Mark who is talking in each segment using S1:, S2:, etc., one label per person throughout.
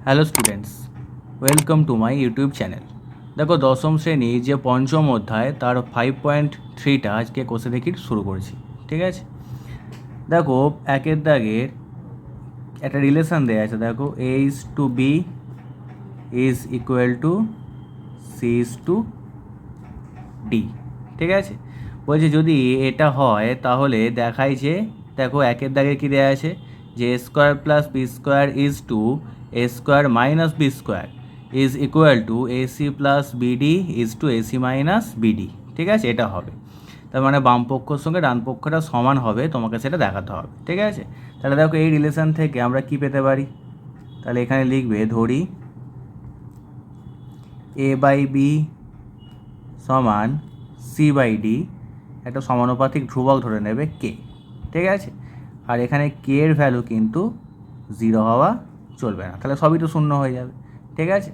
S1: Hello students, welcome to my YouTube channel. দেখো, দশম শ্রেণীর যে পঞ্চম অধ্যায় তার 5.3টা আজকে কোষে দেখি শুরু করেছি। ঠিক আছে, দেখো একের দাগের একটা রিলেশান দেওয়া আছে। দেখো, A is to B is equal to C is to D. ঠিক আছে, বলছে যদি এটা হয় তাহলে দেখাই যে, দেখো একের দাগে কী দেওয়া আছে যে A square plus B square is to A square minus B square is equal to AC plus BD is to AC minus BD. ঠিক আছে, এটা হবে। তার মানে বাম পক্ষর সঙ্গে ডান পক্ষটা সমান হবে, তোমাকে সেটা দেখাতে হবে। ঠিক আছে, তাহলে দেখো এই রিলেশান থেকে আমরা কি পেতে পারি। তাহলে এখানে লিখবে, ধরি এ বাই বি সমান সি বাই ডি, একটা সমানুপাতিক ধ্রুবক ধরে নেবে কে। ঠিক আছে, আর এখানে কে এর ভ্যালু কিন্তু 0 হওয়া চলবে না, তাহলে সবই তো শূন্য হয়ে যাবে। ঠিক আছে,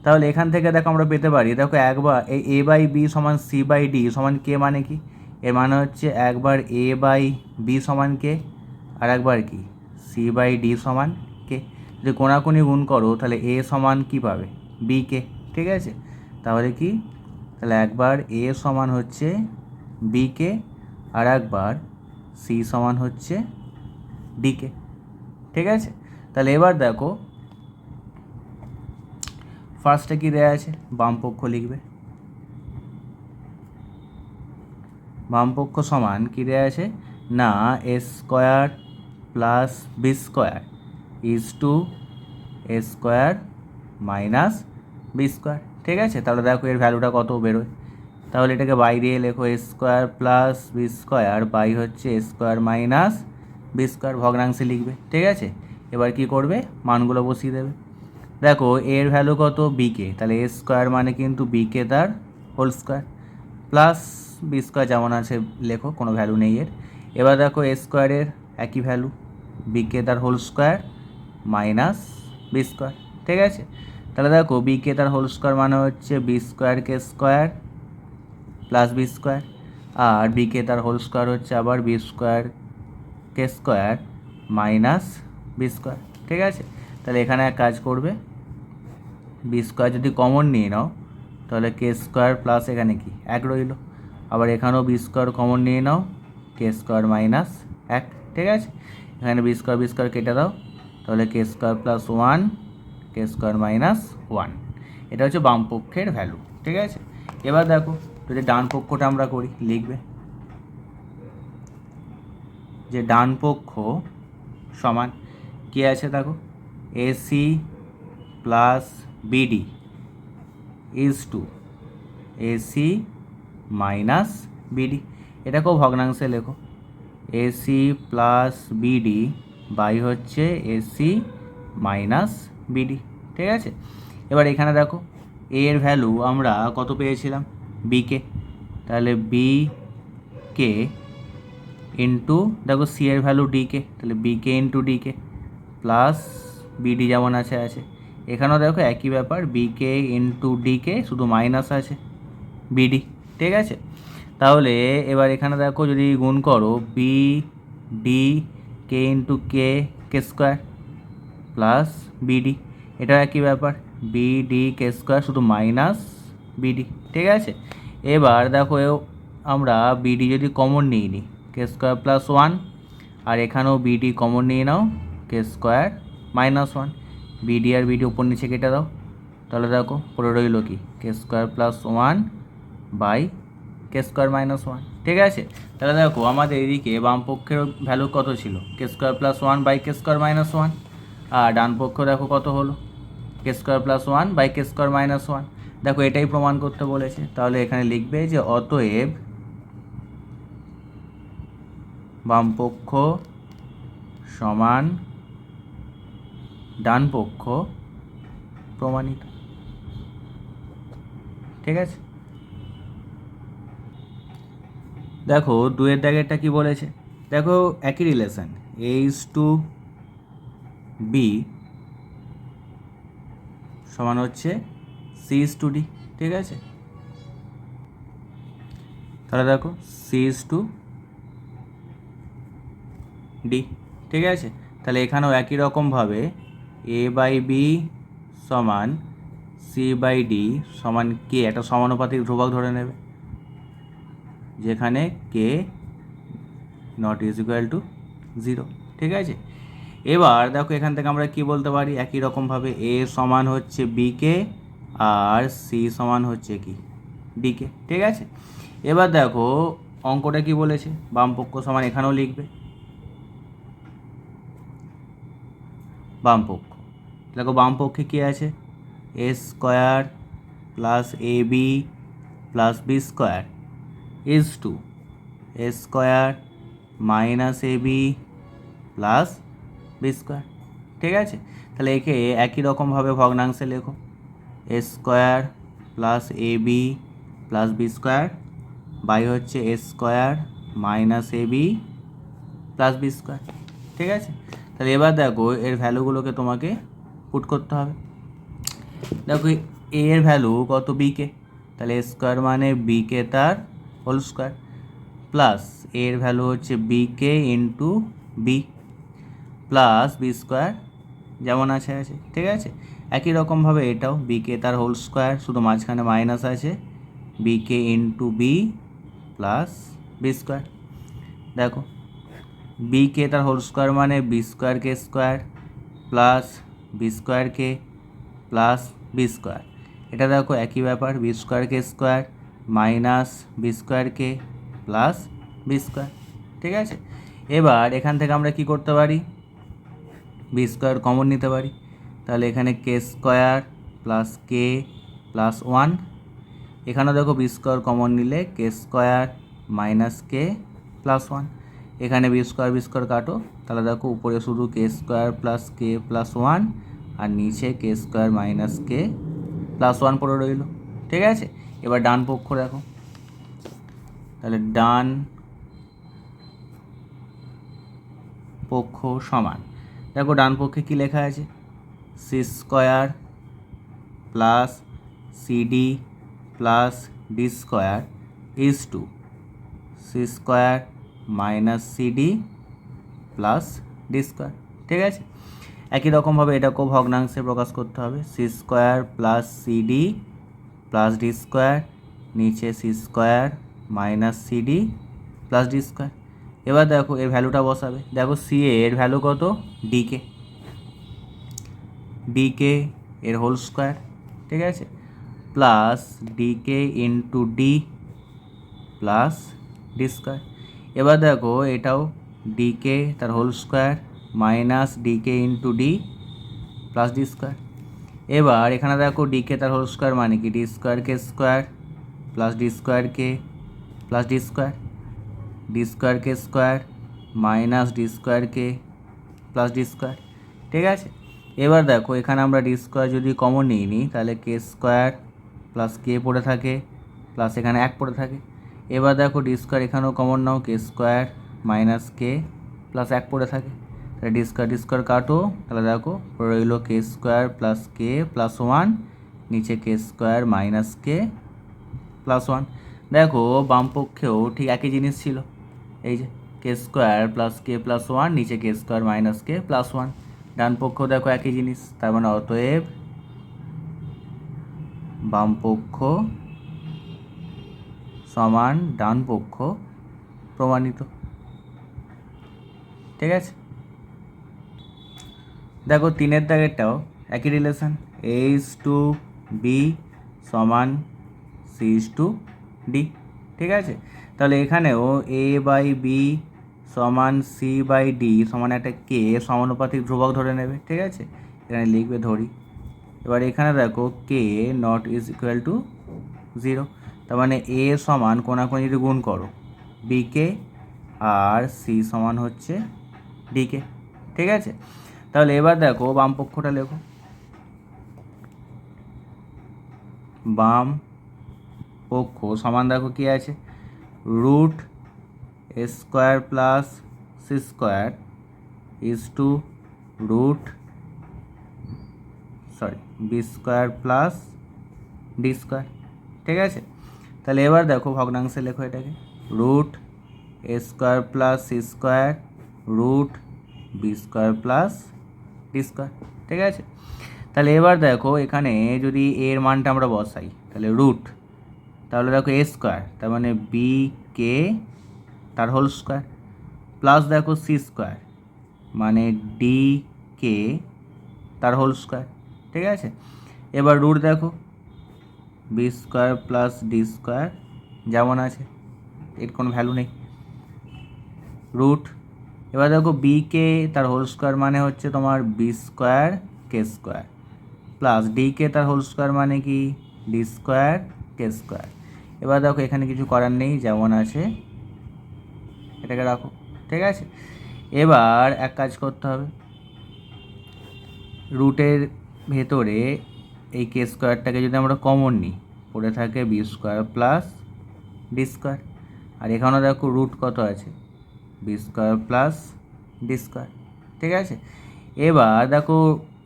S1: তাহলে এখান থেকে দেখো আমরা পেতে পারি, দেখো একবার এই এ বাই বি সমান সি বাই ডি সমান কে, মানে কি? এর মানে হচ্ছে একবার এ বাই বি সমান কে, আর একবার কি সি বাই ডি সমান কে। যদি কোনাকুনি গুণ করো তাহলে এ সমান কি পাবে, বি কে। ঠিক আছে, তাহলে কি, তাহলে একবার এ সমান হচ্ছে বি কে, আর একবার সি সমান হচ্ছে ডি কে। ঠিক আছে, তাহলে এবার দেখো ফার্স্টে কী দেওয়া আছে, বাম পক্ষ লিখবে। বাম পক্ষ সমান কী দেওয়া আছে না, A square plus B square is to A square minus B square. ঠিক আছে, তাহলে দেখো এর ভ্যালুটা কত বেরোয়। তাহলে এটাকে বাই দিয়ে লেখো, A square plus B square by হচ্ছে A square minus B square, ভগ্নাংশে লিখবে। ঠিক আছে, এবার কি করবে, মানগুলো বসিয়ে দেবে। দেখো এর ভ্যালু কত, বিকে, তাহলে এ স্কোয়ার মানে কিন্তু বিকে তার whole square plus B square যেমন আছে লেখো, কোনো ভ্যালু নেই এর। এবার দেখো এ স্কোয়ারের একই ভ্যালু, বিকে তার whole square minus B square. ঠিক আছে, তাহলে দেখো বিকে তার হোল স্কোয়ার মানে হচ্ছে বি স্কোয়ারকে স্কোয়ার প্লাস বি স্কোয়ার, আর বিকে তার হোল স্কোয়ার হচ্ছে আবার বি স্কোয়ার কে স্কোয়ার মাইনাস বি স্কোয়ার। ঠিক আছে, তাহলে এখানে এক কাজ করবে, বি স্কোয়ার যদি কমন নিয়ে নাও তাহলে কে স্কোয়ার প্লাস এখানে কি এক রইল, আবার এখানেও বি স্কোয়ার কমন নিয়ে নাও, কে স্কোয়ার মাইনাস এক। ঠিক আছে, এখানে বি স্কোয়ার কেটে দাও, তাহলে কে স্কোয়ার প্লাস ওয়ান কে স্কোয়ার মাইনাস ওয়ান। এটা হচ্ছে বাম পক্ষের ভ্যালু। ঠিক আছে, এবার দেখো যদি ডান পক্ষটা আমরা করি, লিখবে যে ডান পক্ষ সমান কী আছে, দেখো ac plus BD is to AC minus bd. এটাকেও ভগ্নাংশে লেখো, এসি প্লাস বিডি বাই হচ্ছে এসি মাইনাস বিডি। ঠিক আছে, এবার এখানে দেখো এ এর ভ্যালু আমরা কত পেয়েছিলাম, বিকে, তাহলে বি কে ইন্টু, দেখো সি এর ভ্যালু ডিকে, তাহলে বিকে ইন্টু ডিকে প্লাস বিডি যেমন আছে আছে। এখানেও দেখো একই ব্যাপার, বিকে ইন্টু ডিকে, শুধু মাইনাস আছে বিডি। ঠিক আছে, তাহলে এবার এখানে দেখো যদি গুণ করো, বি ডি কে ইন্টু কে কে স্কোয়ার প্লাস বিডি, এটাও একই ব্যাপার, বি ডি কে স্কোয়ার শুধু মাইনাস বিডি। ঠিক আছে, এবার দেখো আমরা বিডি যদি কমন নিয়ে নিই, কে স্কোয়ার প্লাস ওয়ান, আর এখানেও বিডি কমন নিয়ে নাও, K square minus one. B D আর বিডি উপর নিচে কেটে দাও, তাহলে দেখো পরে রইল কি, K square plus one by K square minus one. ঠিক আছে, তাহলে দেখো আমাদের এদিকে বাম পক্ষের ভ্যালু কত ছিল, K square plus one by K square minus one, আর ডান পক্ষ দেখো কত হলো, K square plus one by K square minus one. দেখো এটাই প্রমাণ করতে বলেছে, তাহলে এখানে লিখবে যে অতএব বাম পক্ষ সমান ডান পক্ষ প্রমাণিত। ঠিক আছে, দেখো দুয়ের দাগেরটা কি বলেছে, দেখো একই relation, a is to b সমান হচ্ছে সি ইজ টু ডি। ঠিক আছে, তাহলে দেখো সি ইজ টু ডি। ঠিক আছে, তাহলে এখানেও একই রকমভাবে এ বাই বি সমান সি বাই ডি সমান কে, একটা সমানুপাতিক ধ্রুবক ধরে নেবে যেখানে কে নট ইজ ইকুয়াল টু 0। ঠিক আছে, এবার দেখো এখান থেকে আমরা কি বলতে পারি, একই রকমভাবে এ সমান হচ্ছে বিকে আর সি সমান হচ্ছে কি ডিকে। ঠিক আছে, এবার দেখো অঙ্কটা কি বলেছে, বামপক্ষ সমান এখানেও লিখবে বামপক্ষ। দেখো বামপক্ষে কী আছে, A square plus A B plus B square is to A square minus A B plus B square. ঠিক আছে, তাহলে একে একই রকমভাবে ভগ্নাংশে লেখো, A square plus A B plus B square by হচ্ছে A square minus A B plus B square. ঠিক আছে, তাহলে এবার দেখো এর ভ্যালুগুলোকে তোমাকে পুট করতে হবে। দেখো এ এর ভ্যালু কত, বিকে, তাহলে এ স্কোয়ার মানে বিকে তার হোল স্কোয়ার প্লাস এর ভ্যালু হচ্ছে বিকে into B plus B square যেমন আছে আছে। ঠিক আছে, একই রকমভাবে এটাও বিকে তার হোল স্কোয়ার, শুধু মাঝখানে মাইনাস আছে, বিকে into B plus B square. দেখো বিকে তার হোল স্কোয়ার মানে বি স্কোয়ারকে স্কোয়ার প্লাস বি স্কোয়ারকে প্লাস বি স্কোয়ার, এটা দেখো একই ব্যাপার, বি স্কোয়ারকে স্কোয়ার মাইনাস বি স্কোয়ারকে প্লাস বি স্কোয়ার। ঠিক আছে, এবার এখান থেকে আমরা কি করতে পারি, বি স্কোয়ার কমন নিতে পারি, তাহলে এখানে কে স্কোয়ার প্লাস কে প্লাস 1, এখানেও দেখো বি স্কোয়ার কমন নিলে কে স্কোয়ার মাইনাস কে প্লাস 1, এখানে বি স্কোয়ার কাটো, তাহলে দেখো উপরে শুধু কে স্কোয়ার প্লাস কে প্লাস 1 আর নিচে কে স্কোয়ার মাইনাস কে প্লাস 1 পড়ে রইল। ঠিক আছে, এবার ডান পক্ষ দেখো, তাহলে ডান পক্ষ সমান, দেখো ডান পক্ষে কী লেখা আছে, C square plus C D plus D square is to C square minus C D plus D square. ঠিক আছে, একই রকমভাবে এটাকেও ভগ্নাংশে প্রকাশ করতে হবে, C square plus C D plus D square, নিচে C square minus C D plus D square. এবার দেখো এর ভ্যালুটা বসাবে, দেখো সি এর ভ্যালু কত, ডিকে, ডিকে এর হোল স্কোয়ার। ঠিক আছে, প্লাস ডিকে into d plus D square. এবার দেখো এটাও ডিকে তার হোল স্কোয়ার মাইনাস ডিকে into d plus D square. এবার এখানে দেখো ডিকে তার হোল স্কোয়ার মানে কি, ডি স্কোয়ারকে স্কোয়ার প্লাস ডি স্কোয়ারকে প্লাস ডি স্কোয়ার, ডি স্কোয়ারকে স্কোয়ার মাইনাস ডি স্কোয়ারকে প্লাস ডি স্কোয়ার। ঠিক আছে, এবার দেখো এখানে আমরা ডি স্কোয়ার যদি কমন নিই তাহলে কে স্কোয়ার প্লাস কে পড়ে থাকে প্লাস এখানে 1 পড়ে থাকে। এবার দেখো ডি স্কোয়ার এখানেও কমন নাও, K square minus k plus 1 পড়ে থাকে, তাহলে ডি স্কোয়ার কাটো, তাহলে দেখো রইল কে স্কোয়ার প্লাস কে প্লাস 1, নিচে কে স্কোয়ার মাইনাস কে প্লাস 1। দেখো বাম পক্ষেও ঠিক একই জিনিস ছিল, এই যে কে স্কোয়ার প্লাস কে প্লাস 1, নিচে কে স্কোয়ার মাইনাস কে প্লাস 1, ডান পক্ষেও দেখো একই জিনিস, তার মানে অতএব বাম পক্ষ সমান ডান পক্ষ প্রমাণিত। ঠিক আছে, দেখো 3-এর দাগেরটাও একই relation, a is to b সমান সি ইজ টু ডি। ঠিক আছে, তাহলে এখানেও এ বাই বি সমান সি বাই ডি সমান একটা কে সমানুপাতিক ধ্রুবক ধরে নেবে। ঠিক আছে, এখানে লিখবে ধরি, এবার এখানে দেখো কে নট ইজ ইকুয়াল টু 0, তার মানে এ সমান কোনাকুনি যদি গুণ করো বিকে আর সি সমান হচ্ছে ডিকে। ঠিক আছে, তাহলে এবার দেখো বাম পক্ষটা লেখো, বাম পক্ষ সমান দেখো কী আছে, root A square plus C square is to root B square plus D square. ঠিক আছে, তাহলে এবার দেখো ভগ্নাংশে লেখো এটাকে, root A square plus C square root B square plus D square. ঠিক আছে, তাহলে এবার দেখো এখানে যদি এর মানটা আমরা বসাই তাহলে রুট, তাহলে দেখো এ স্কোয়ার তার মানে বি কে তার হোল স্কোয়ার, প্লাস দেখো সি স্কোয়ার মানে ডি কে তার হোল স্কোয়ার, ঠিক আছে। এবার রুট দেখো b square plus D square যেমন আছে, এর কোনো ভ্যালু নেই, রুট। এবার দেখো বি কে তার হোল স্কোয়ার মানে হচ্ছে তোমার বি স্কোয়ার কে স্কোয়ার, প্লাস ডি কে তার হোল স্কোয়ার মানে কি ডি স্কোয়ার কে স্কোয়ার। এবার দেখো এখানে কিছু করার নেই, যেমন আছে এটাকে রাখো, ঠিক আছে। এবার এক কাজ করতে হবে, রুটের ভেতরে এই কে স্কোয়ারটাকে যদি আমরা কমন নিই পড়ে থাকে B square plus D square, আর এখানেও দেখো রুট কত আছে B square plus D square, ঠিক আছে। এবার দেখো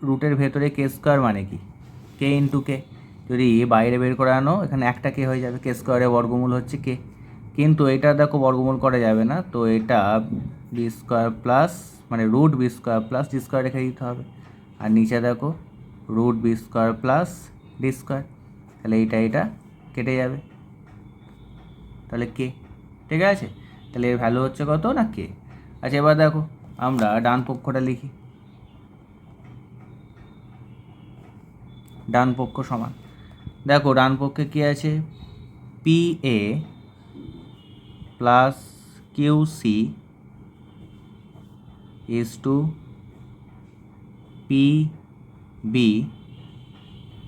S1: রুটের ভেতরে কে স্কোয়ার মানে কি কে ইন্টু কে, যদি বাইরে বের করে আনো এখানে একটা কে হয়ে যাবে, কে স্কোয়ারের বর্গমূল হচ্ছে কে, কিন্তু এটা দেখো বর্গমূল করা যাবে না, তো এটা বি স্কোয়ার প্লাস মানে root B square plus D square রেখে দিতে হবে, আর নিচে দেখো root B square plus D square, তাহলে এটা কেটে যাবে, তাহলে কে, ঠিক আছে। তাহলে এর ভ্যালু হচ্ছে কত না কে। আচ্ছা এবার দেখো আমরা ডান পক্ষটা লিখি, ডান পক্ষ সমান, দেখো ডান পক্ষে কী আছে p a plus q c is to p b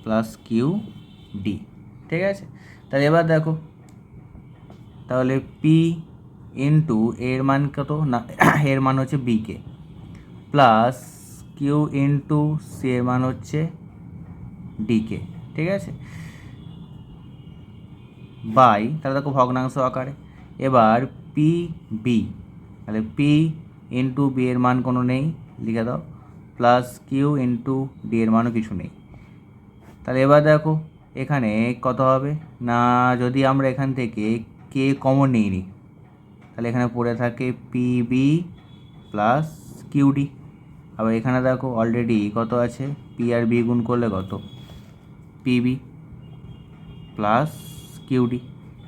S1: plus q d, ঠিক আছে। তাহলে এবার দেখো তাহলে পি ইন্টু এর মান কত না এর মান হচ্ছে বিকে, প্লাস কিউ ইন্টু সি এর মান হচ্ছে ডিকে, ঠিক আছে, বাই তাহলে দেখো ভগ্নাংশ আকারে। এবার পি বি, তাহলে পি ইন্টু বি এর মান কোনো নেই লিখে দাও, প্লাস কিউ ইন্টু ডি এর মানও কিছু নেই। তাহলে এবার দেখো এখানে কত হবে না, যদি আমরা এখান থেকে কে কমন নিই তাহলে এখানে পড়ে থাকে p b plus q d, আবার এখানে দেখো অলরেডি কত আছে পি আর বি গুণ করলে কত পিবি প্লাস কিউডি,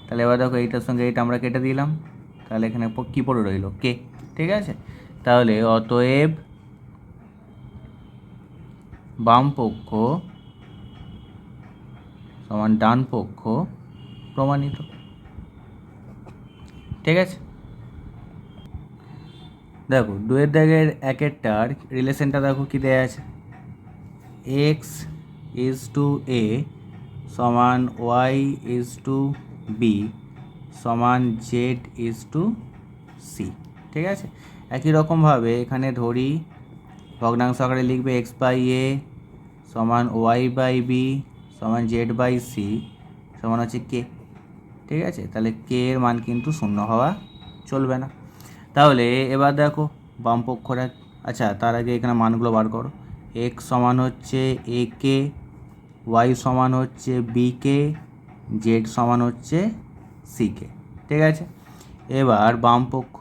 S1: তাহলে এবার দেখো এইটার সঙ্গে এইটা আমরা কেটে দিলাম, তাহলে এখানে কী পড়ে রইল কে, ঠিক আছে। তাহলে অতএব বাম পক্ষ সমান ডান পক্ষ প্রমাণিত, ঠিক আছে। দেখো দুয়ের দাগের একেরটার রিলেশনটা দেখো কী দেয়া আছে, এক্স ইজ টু এ সমান ওয়াই ইজ টু বি সমান জেড ইজ টু সি, ঠিক আছে। একই রকমভাবে এখানে ধরি ভগ্নাংশ আকারে লিখবে এক্স বাই এ সমান ওয়াই বাই বি সমান জেড বাই সি সমান হচ্ছে কে, ঠিক আছে। তাহলে কে এর মান কিন্তু শূন্য হওয়া চলবে না। তাহলে এবার দেখো বাম পক্ষটা, আচ্ছা তার আগে এখানে মানগুলো বার করো, এক্স সমান হচ্ছে এ কে, ওয়াই সমান হচ্ছে বি কে, জেড সমান হচ্ছে সি কে, ঠিক আছে। এবার বাম পক্ষ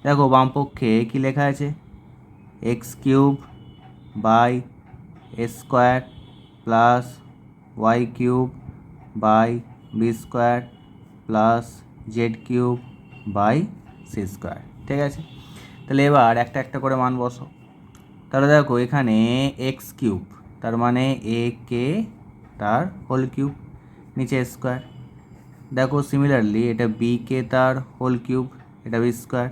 S1: দেখো বাম পক্ষে কী লেখা আছে x cube by a square plus Y cube by b square plus Z cube by c square, ঠিক আছে। তাহলে এবার একটা একটা করে মান বসো, তাহলে দেখো এখানে এক্স কিউব তার মানে এ কে তার হোল কিউব নিচে স্কোয়ার, দেখো সিমিলারলি এটা বি কে তার হোল কিউব এটা বি স্কোয়ার,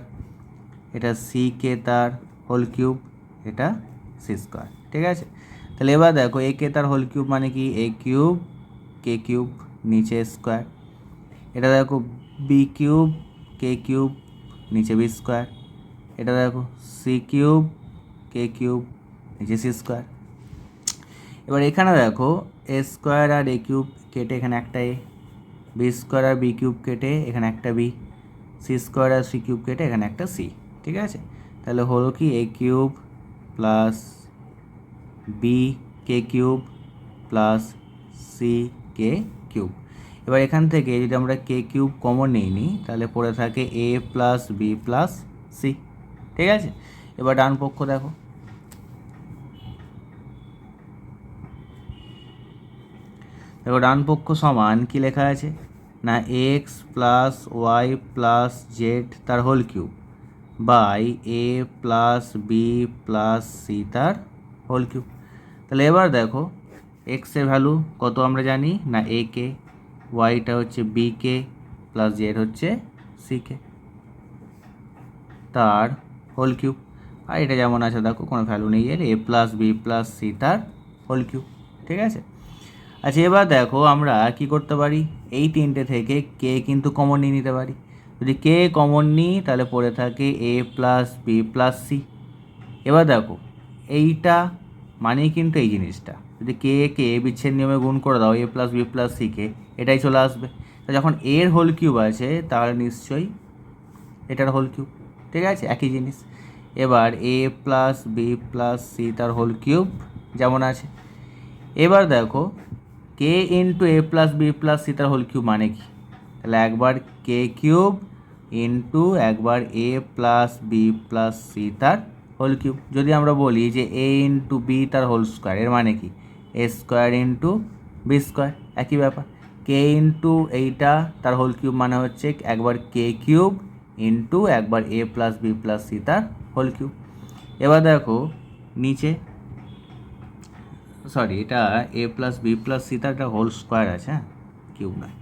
S1: এটা সি কে তার হোল কিউব এটা সি স্কোয়ার, ঠিক আছে। তাহলে এবার দেখো এ কে তার হোল কিউব মানে কি এ কিউব কে কিউব নিচে স্কোয়ার, এটা দেখো বি কিউব কে কিউব নিচে বি স্কোয়ার, এটা দেখো সি কিউব কে কিউব নিচে সি স্কোয়ার। এবার এখানে দেখো A square R A cube কেটে এখানে একটা এ, বি স্কোয়ার আর বি কিউব কেটে এখানে একটা বি, সি স্কোয়ার আর সি কিউব কেটে এখানে একটা সি, ঠিক আছে। তাহলে হলো কি এ কিউব প্লাস বি কে cube plus C K cube. এবার এখান থেকে যদি আমরা কে কিউব কমন নিই তাহলে পড়ে থাকে এ প্লাস বি প্লাস সি, ঠিক আছে। এবার ডান পক্ষ দেখো, দেখো ডান পক্ষ সমান কি লেখা আছে না X plus Y plus Z তার whole cube by A plus B plus C তার হোল কিউব। তাহলে এবার দেখো এক্সের ভ্যালু কত আমরা জানি না এ কে, ওয়াইটা হচ্ছে বি কে প্লাস জেড হচ্ছে সি কে তার হোল কিউব। আর এটা যেমন আছে দেখো কোনো ভ্যালু নেই এর, এ প্লাস বি প্লাস সি তার হোল কিউব। ঠিক আছে, আচ্ছা এবার দেখো আমরা কি করতে পারি, এই তিনটে থেকে কে কিন্তু কমন নিয়ে নিতে পারি। যদি কে কমন নিই তাহলে পড়ে থাকে এ প্লাস বি প্লাস সি। এবার দেখো এইটা মানেই কিন্তু এই জিনিসটা, যদি কে বিচ্ছেদ নিয়মে গুণ করে দাও এ প্লাস বি প্লাস সিকে, এটাই চলে আসবে। তো যখন এর হোল কিউব আছে তাহলে নিশ্চয়ই এটার হোল কিউব। ঠিক আছে, একই জিনিস। এবার এ প্লাস বি প্লাস সি তার হোল কিউব যেমন আছে। এবার দেখো কে ইন্টু এ প্লাস বি প্লাস সি তার হোল কিউব মানে কি, তাহলে একবার কে কিউব ইন্টু একবার এ প্লাস বি প্লাস সি তার হোল কিউব। যদি আমরা বলি যে এ ইন্টু বি তার হোল স্কোয়ার, এর মানে কি এ স্কোয়ার ইন্টু বি স্কোয়ার, একই ব্যাপার। কে ইন্টু এইটা তার হোল কিউব মানে হচ্ছে একবার কে কিউব ইন্টু একবার এ প্লাস বি প্লাস সি তার হোল কিউব। এবার দেখো নিচে সরি এটা এ প্লাস বি প্লাস সি তার একটা হোল স্কোয়ার আছে, হ্যাঁ কিউব নয়।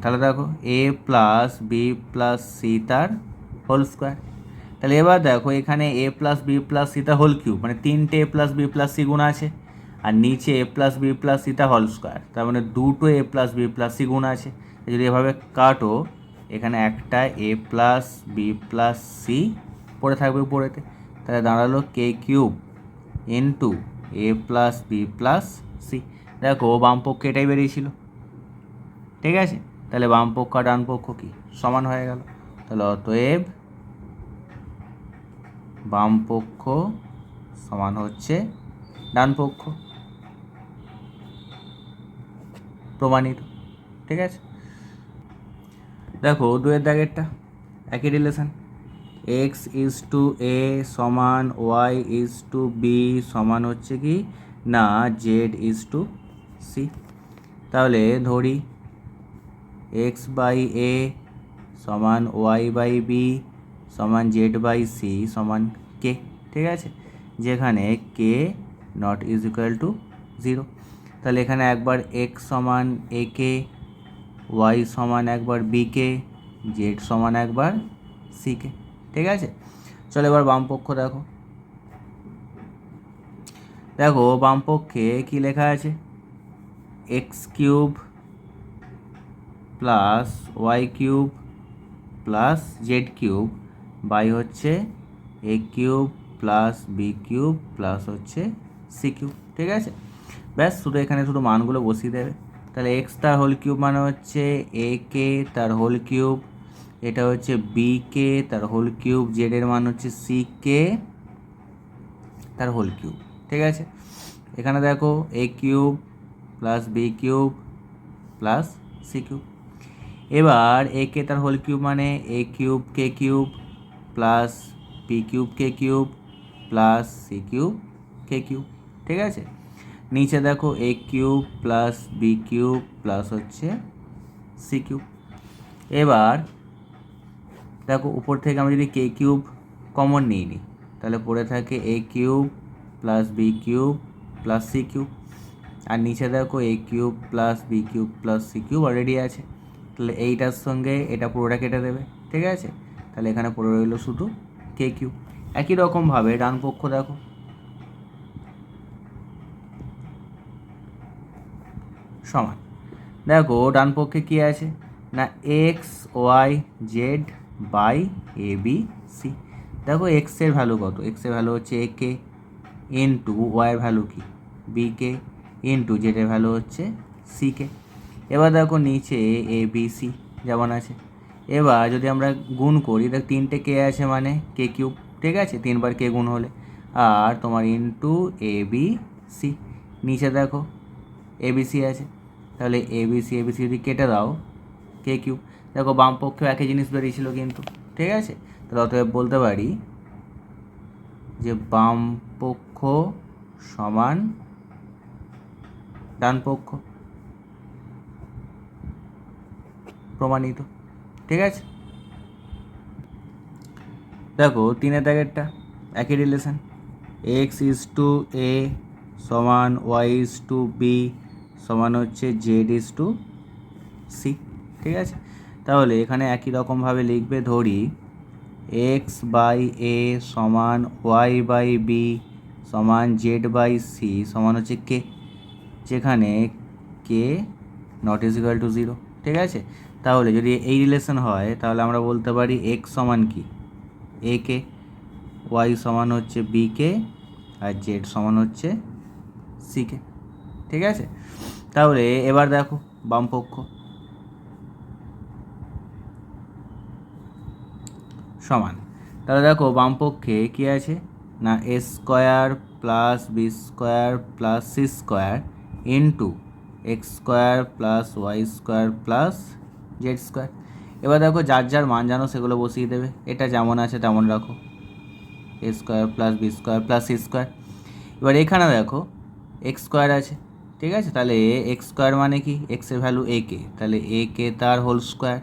S1: তাহলে দেখো এ প্লাস বি প্লাস সি তার হোল স্কোয়ার। তাহলে এবার দেখো এখানে এ প্লাস বি প্লাস সি তার হোল কিউব মানে তিনটে এ প্লাস বি প্লাস সি গুণ আছে, আর নিচে এ প্লাস বি প্লাস সি তার হোল স্কোয়ার, তার মানে দুটো এ প্লাস বি প্লাস সি গুণ আছে। যদি এভাবে কাটো এখানে একটা এ প্লাস বি প্লাস সি পড়ে থাকবে উপরেতে, তাহলে দাঁড়ালো কে কিউব ইন্টু এ প্লাস বি প্লাস সি। দেখো বাম পক্ষে এটাই বেরিয়েছিল। ঠিক আছে, তাহলে বাম পক্ষ আর ডান পক্ষ কি সমান হয়ে গেল। তাহলে অতএব বাম পক্ষ সমান হচ্ছে ডান পক্ষ, প্রমাণিত। ঠিক আছে, দেখো দুয়ের দাগেরটা একই রিলেশন, এক্স ইজ টু এ সমান ওয়াই ইজ টু বি সমান হচ্ছে কি না জেড ইজ টু সি। তাহলে ধরি এক্স বাই এ সমান ওয়াই বাই বি সমান জেড বাই সি সমান কে। ঠিক আছে, যেখানে কে নট ইজ ইকুয়াল টু 0। তাহলে এখানে একবার এক্স সমান এ কে, ওয়াই সমান একবার বি কে, জেড সমান একবার সি কে। ঠিক আছে, চলো এবার বাম পক্ষ দেখো। দেখো বাম পক্ষে কী লেখা আছে, x cube plus Y cube plus Z cube by হচ্ছে A cube plus B cube plus হচ্ছে সি কিউব। ঠিক আছে, ব্যাস শুধু এখানে শুধু মানগুলো বসিয়ে দেবে। তাহলে এক্স তার হোল কিউব মানে হচ্ছে এ কে তার হোল কিউব, এটা হচ্ছে বি কে তার হোল কিউব, জেডের মান হচ্ছে সি কে তার হোল কিউব। ঠিক আছে, এখানে দেখো A cube plus B cube plus C cube. এবার এ কে তার হোল কিউব মানে এ কিউব কে কিউব প্লাস বি কিউব কে কিউব প্লাস সি কিউব কে কিউব। ঠিক আছে, নিচে দেখো A cube plus B cube plus হচ্ছে সি কিউব। এবার দেখো উপর থেকে আমরা যদি কে কিউব কমন নিই তাহলে পড়ে থাকে A cube plus B cube plus C cube, আর নিচে দেখো A cube plus B cube plus C cube already আছে। তাহলে এইটার সঙ্গে এটা পুরোটা কেটে দেবে। ঠিক আছে, তাহলে এখানে পড়ে রইল শুধু কে কিউব। একই রকমভাবে ডান পক্ষ দেখো, সমান। দেখো ডান পক্ষে কী আছে না X Y Z by A B C. দেখো এক্সের ভ্যালু কত, এক্সের ভ্যালু হচ্ছে এ কে ইন্টু ওয়াইয়ের ভ্যালু কি বি কে ইন্টু জেডের ভ্যালু হচ্ছে সি কে। এবার দেখো নিচে এ বি সি যেমন আছে। এবার যদি আমরা গুণ করি দেখ তিনটে কে আছে মানে কে কিউব। ঠিক আছে, তিনবার কে গুণ হলে, আর তোমার ইন্টু এ বি সি। নিচে দেখো এ বি সি আছে, তাহলে এ বি সি যদি কেটে দাও কে কিউব। দেখো বাম পক্ষেও একই জিনিস বেরিয়েছিল কিন্তু। ঠিক আছে, তাহলে অতএব বলতে পারি যে বাম পক্ষ সমান ডান পক্ষ, প্রমাণিত। ঠিক আছে, দেখো 3 দাগেরটা একই রিলেশন, এক্স ইজ টু এ সমান ওয়াই ইজ টু বি সমান হচ্ছে জেড ইজ টু সি। ঠিক আছে, তাহলে এখানে একই রকমভাবে লিখবে, ধরি এক্স বাই এ সমান ওয়াই বাই বি সমান জেড বাই সি সমান হচ্ছে কে, যেখানে কে নট ইজ ইকুয়াল টু 0। ঠিক আছে, তাহলে যদি এই রিলেশন হয় তাহলে আমরা বলতে পারি এক্স সমান কি এ কে, ওয়াই সমান হচ্ছে বি কে, আর জেড সমান হচ্ছে সি কে। ঠিক আছে, তাহলে এবার দেখো বামপক্ষ সমান, তাহলে দেখো বামপক্ষে কী আছে না A square plus B square plus C square into X square plus Y square plus Z square. এবার দেখো যার যার মান জানো সেগুলো বসিয়ে দেবে, এটা যেমন আছে তেমন রাখো, A square plus B square plus C square. এবার এখানে দেখো এক্স স্কোয়ার আছে। ঠিক আছে, তাহলে এক্স স্কোয়ার মানে কি এক্সের ভ্যালু এ কে, তাহলে এ কে তার whole square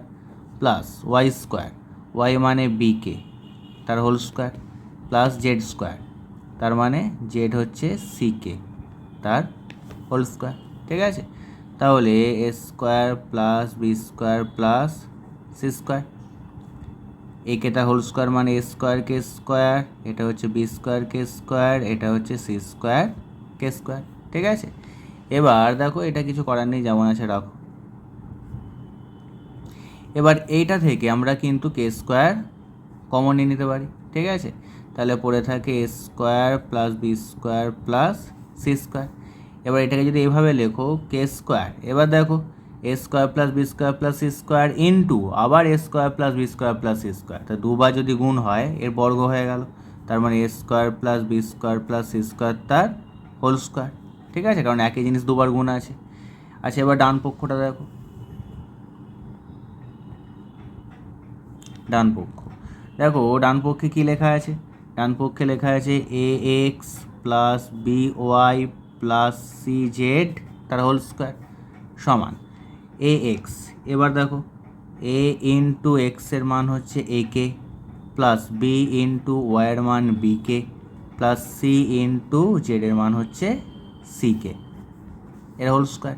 S1: plus Y square, y মানে বি কে তার whole square plus Z square, তার মানে জেড হচ্ছে সি কে তার হোল স্কোয়ার। ঠিক আছে, তাহলে A square plus B square plus C square, A কে তার হোল স্কোয়ার মানে এ স্কোয়ার কে স্কোয়ার, এটা হচ্ছে বি স্কোয়ার কে স্কোয়ার, এটা হচ্ছে সি স্কোয়ার কে স্কোয়ার। ঠিক আছে, এবার দেখো এটা কিছু করার নেই, যেমন আছে রাখো। এবার এইটা থেকে আমরা কিন্তু কে স্কোয়ার কমন নিয়ে নিতে পারি। ঠিক আছে, তাহলে পড়ে থাকে A square plus B square plus C square. এবার এটাকে যদি এইভাবে লেখো কে স্কোয়ার, এবার দেখো A square plus B square plus C square into আবার A square plus B square plus C square, তা দুবার যদি গুণ হয় এর বর্গ হয়ে গেল, তার মানে A square plus B square plus C square তার হোল স্কোয়ার। ঠিক আছে, কারণ একই জিনিস দুবার গুণ আছে। আচ্ছা, এবার ডান পক্ষটা দেখো, ডান পক্ষ দেখো, ডান পক্ষে কী লেখা আছে, ডান পক্ষে লেখা আছে A X plus B Y plus C Z তার হোল স্কোয়ার সমান এ এক্স। এবার দেখো এ ইন্টু এক্সের মান হচ্ছে A k plus B into ওয়াইয়ের মান B k plus C into জেডের মান হচ্ছে সি কে এর হোল স্কোয়ার।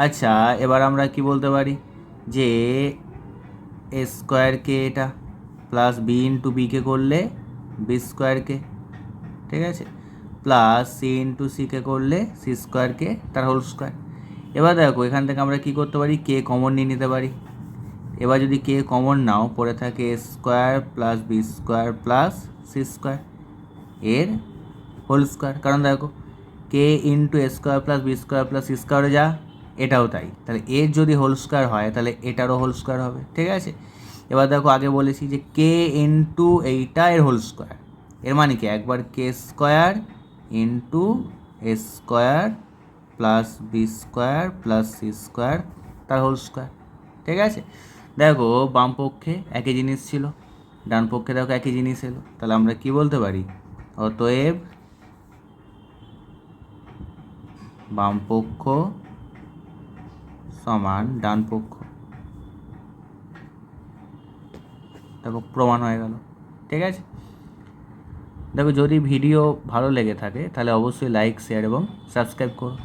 S1: আচ্ছা, এবার আমরা কি বলতে পারি যে এ স্কোয়ারকে এটা প্লাস বি ইন্টু বিকে করলে বি স্কোয়ারকে, ঠিক আছে, প্লাস সি ইন্টু সিকে করলে সি স্কোয়ারকে তার হোল স্কোয়ার। এবার দেখো এখান থেকে আমরা কি করতে পারি, কে কমন নিয়ে নিতে পারি। এবার যদি কে কমন নাও পড়ে থাকে A square plus B square plus C square এর হোল স্কোয়ার, কারণ দেখো K into A square plus B square plus C স্কোয়ারে যা এটাও তাই, তাহলে এর যদি হোল স্কোয়ার হয় তাহলে এটারও হোল স্কোয়ার হবে। ঠিক আছে, এবার দেখো আগে বলেছি যে কে ইন্টু এইটা এর হোল স্কোয়ার, এর মানে কি একবার K square into A square plus B square plus C square তার হোল স্কোয়ার। ঠিক আছে, দেখো বাম পক্ষে একই জিনিস ছিল, ডান পক্ষে দেখো একই জিনিস এলো, তাহলে আমরা কি বলতে পারি, অতএব বাম পক্ষ সমান ডান পক্ষ। দেখো প্রমাণ হয়ে গেল। ঠিক আছে, দেখো যদি ভিডিও ভালো লেগে থাকে তাহলে অবশ্যই লাইক শেয়ার এবং সাবস্ক্রাইব করো।